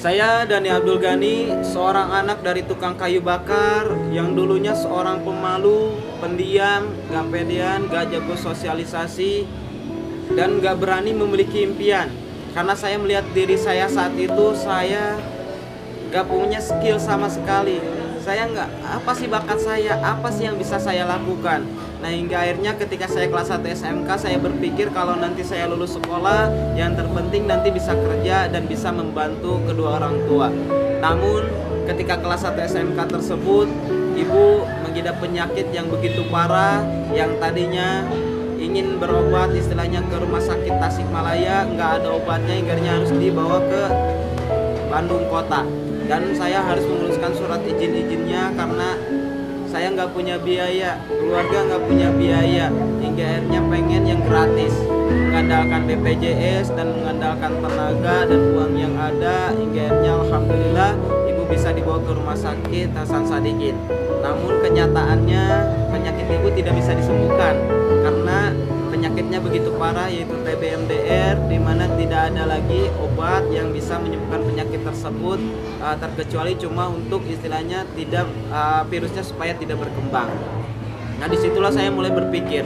Saya Dani Abdul Ghani, seorang anak dari tukang kayu bakar yang dulunya seorang pemalu, pendiam, gak pedean, gak jago sosialisasi, dan gak berani memiliki impian. Karena saya melihat diri saya saat itu, saya gak punya skill sama sekali. Saya nggak, apa sih bakat saya, apa sih yang bisa saya lakukan. Nah, hingga akhirnya ketika saya kelas 1 SMK, saya berpikir kalau nanti saya lulus sekolah, yang terpenting nanti bisa kerja dan bisa membantu kedua orang tua. Namun ketika kelas 1 SMK tersebut, ibu mengidap penyakit yang begitu parah, yang tadinya ingin berobat istilahnya ke rumah sakit Tasikmalaya, nggak ada obatnya, hingga harus dibawa ke Bandung kota. Dan saya harus menguruskan surat izin-izinnya karena saya nggak punya biaya, keluarga nggak punya biaya, hingga akhirnya pengen yang gratis, mengandalkan BPJS dan mengandalkan tenaga dan uang yang ada, hingga akhirnya alhamdulillah ibu bisa dibawa ke rumah sakit Hasan Sadikin. Namun kenyataannya penyakit ibu tidak bisa disembuhkan karena penyakitnya begitu parah, yaitu TB MDR, di mana tidak ada lagi obat yang bisa menyembuhkan penyakit tersebut, terkecuali cuma untuk istilahnya tidak virusnya supaya tidak berkembang. Nah, disitulah saya mulai berpikir,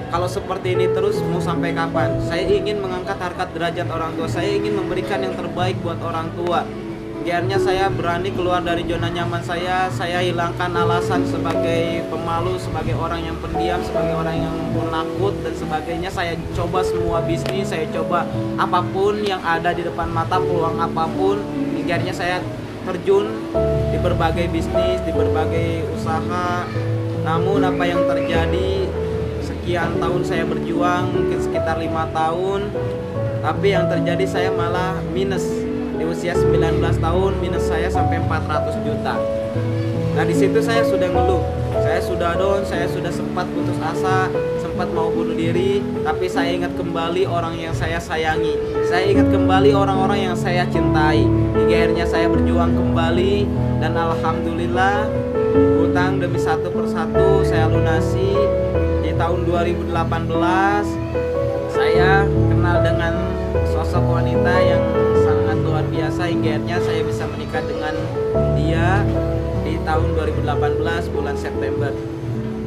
kalau seperti ini terus mau sampai kapan? Saya ingin mengangkat harkat derajat orang tua, saya ingin memberikan yang terbaik buat orang tua. Akhirnya saya berani keluar dari zona nyaman saya hilangkan alasan sebagai pemalu, sebagai orang yang pendiam, sebagai orang yang penakut dan sebagainya. Saya coba semua bisnis, saya coba apapun yang ada di depan mata, peluang apapun. Akhirnya saya terjun di berbagai bisnis, di berbagai usaha. Namun apa yang terjadi, sekian tahun saya berjuang, mungkin sekitar 5 tahun, tapi yang terjadi saya malah minus. Di usia 19 tahun minus saya sampai 400 juta. Nah, di situ saya sudah ngeluh, saya sudah down, saya sudah sempat putus asa, sempat mau bunuh diri, tapi saya ingat kembali orang yang saya sayangi, saya ingat kembali orang-orang yang saya cintai. Hingga akhirnya saya berjuang kembali dan alhamdulillah hutang demi satu persatu saya lunasi. Di tahun 2018 saya kenal dengan sosok wanita yang sangat luar biasa, hingga akhirnya saya bisa menikah dengan dia di tahun 2018 bulan September.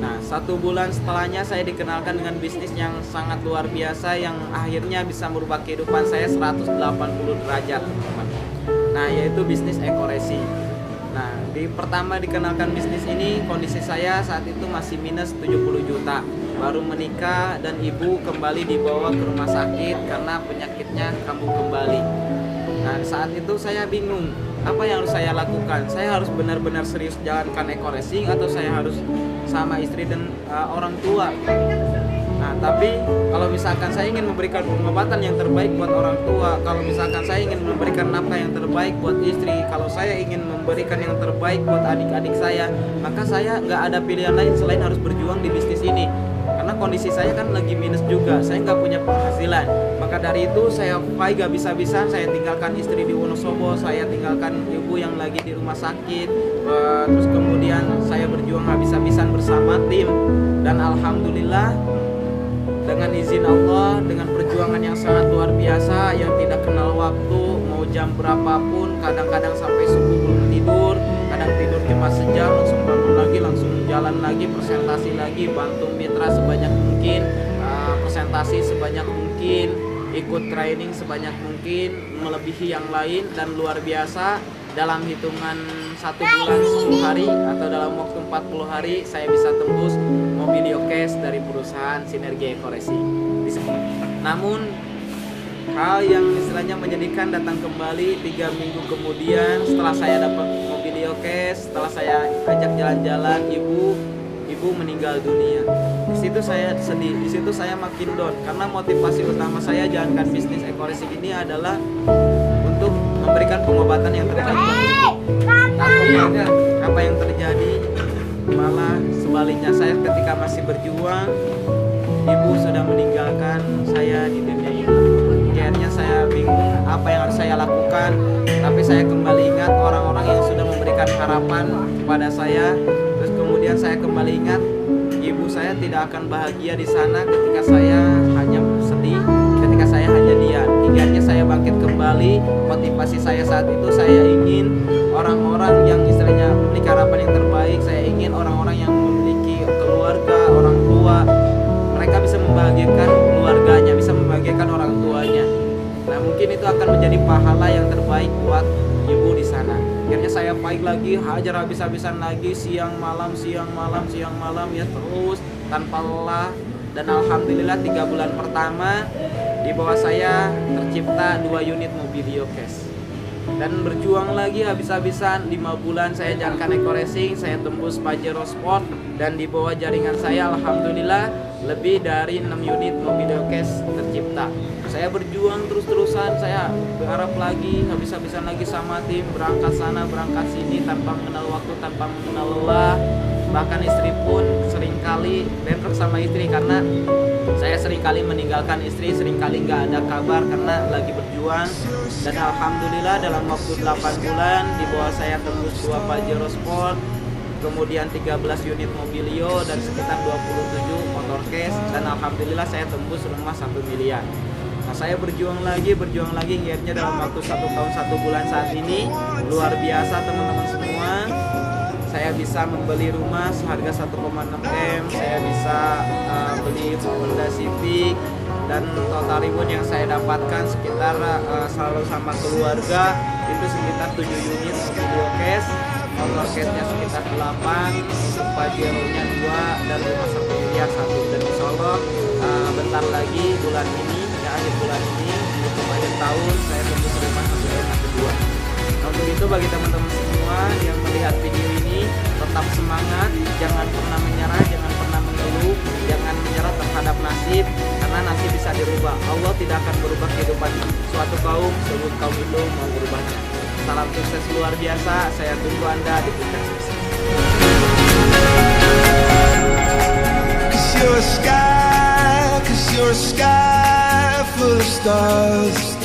Nah, 1 bulan setelahnya saya dikenalkan dengan bisnis yang sangat luar biasa yang akhirnya bisa merubah kehidupan saya 180 derajat, teman-teman. Nah, yaitu bisnis Eco-Resi. Nah, pertama dikenalkan bisnis ini, kondisi saya saat itu masih minus 70 juta. Baru menikah dan ibu kembali dibawa ke rumah sakit karena penyakitnya kambuh kembali. Nah, saat itu saya bingung, apa yang harus saya lakukan? Saya harus benar-benar serius jalankan Eco-Resi atau saya harus sama istri dan orang tua? Nah, tapi kalau misalkan saya ingin memberikan pengobatan yang terbaik buat orang tua, kalau misalkan saya ingin memberikan nafkah yang terbaik buat istri, kalau saya ingin memberikan yang terbaik buat adik-adik saya, maka saya nggak ada pilihan lain selain harus berjuang di bisnis ini. Karena kondisi saya kan lagi minus juga, saya nggak punya penghasilan. Maka dari itu saya fight gak bisa-bisa, saya tinggalkan istri di Wonosobo, saya tinggalkan ibu yang lagi di rumah sakit, terus kemudian saya berjuang habis-habisan bersama tim. Dan alhamdulillah dengan izin Allah, dengan perjuangan yang sangat luar biasa, yang tidak kenal waktu, mau jam berapapun, kadang-kadang sampai subuh belum tidur, kadang tidur cuma sejam, langsung bangun lagi, langsung jalan lagi, presentasi lagi, bantu mitra sebanyak mungkin, presentasi sebanyak mungkin, ikut training sebanyak mungkin, melebihi yang lain, dan luar biasa dalam hitungan 1 bulan 10 hari atau dalam waktu 40 hari saya bisa tembus Mobilio Cash dari perusahaan Sinergi Eco-Resi. Namun hal yang istilahnya menyedihkan datang kembali 3 minggu kemudian setelah saya dapat Mobilio Cash, setelah saya ajak jalan-jalan, ibu meninggal dunia. Di situ saya sedih, di situ saya makin down karena motivasi utama saya jalankan bisnis Eco-Resi ini adalah untuk memberikan pengobatan yang terbaik. Tapi apa yang terjadi malah sebaliknya, saya ketika masih berjuang, ibu sudah meninggalkan saya di dunia ini. Akhirnya saya bingung apa yang harus saya lakukan, tapi saya kembali ingat orang-orang yang sudah memberikan harapan kepada saya. Terus kemudian saya kembali ingat ibu saya tidak akan bahagia di sana ketika saya hanya sedih, ketika saya hanya diam. Hingga saya bangkit kembali. Motivasi saya saat itu, saya ingin orang-orang yang istilahnya memiliki harapan yang terbaik. Saya ingin orang-orang yang memiliki keluarga, orang tua, mereka bisa membahagiakan keluarganya, bisa membahagiakan orang tuanya. Nah, mungkin itu akan menjadi pahala yang terbaik buat ibu di sana. Akhirnya saya fight lagi, hajar habis-habisan lagi, siang malam ya, terus tanpa lelah. Dan alhamdulillah 3 bulan pertama di bawah saya tercipta 2 unit Mobilio Cash. Dan berjuang lagi habis-habisan 5 bulan saya jalankan Eco Racing, saya tembus Pajero Sport, dan di bawah jaringan saya alhamdulillah lebih dari 6 unit Mobilio Cash tercipta. Saya berjuang terus-terusan, saya berharap lagi, habis-habisan lagi sama tim, berangkat sana, berangkat sini, tanpa mengenal waktu, tanpa mengenal lelah. Bahkan istri pun seringkali bentrok sama istri, karena saya seringkali meninggalkan istri, seringkali nggak ada kabar karena lagi berjuang. Dan alhamdulillah dalam waktu 8 bulan di bawah saya tembus 2 Pajero Sport, kemudian 13 unit Mobilio, dan sekitar 27 motor cash, dan alhamdulillah saya tembus rumah 1 miliar. Nah, saya berjuang lagi, akhirnya dalam waktu 1 tahun 1 bulan saat ini, luar biasa teman-teman semua. Saya bisa membeli rumah seharga 1,6 M, saya bisa beli Honda Civic, dan total reward yang saya dapatkan sekitar selalu sama keluarga itu sekitar 7 unit Mobilio Cash, motor cashnya sekitar 8, untuk Pajero-nya 2, dan rumah 1 miliar 1. Dan insya Allah bentar lagi bulan ini, ya akhir bulan ini, untuk akhir tahun saya tembus rumah 1 miliar kedua. Nah, untuk itu bagi teman-teman semua yang melihat video ini, tetap semangat, jangan pernah menyerah, jangan pernah mengeluh, jangan menyerah terhadap nasib, karena nasib bisa dirubah. Allah tidak akan berubah kehidupan suatu kaum sebelum kaum itu mau berubahnya. Salam sukses luar biasa, saya tunggu Anda di puncak sukses. Cause you're a sky full of stars.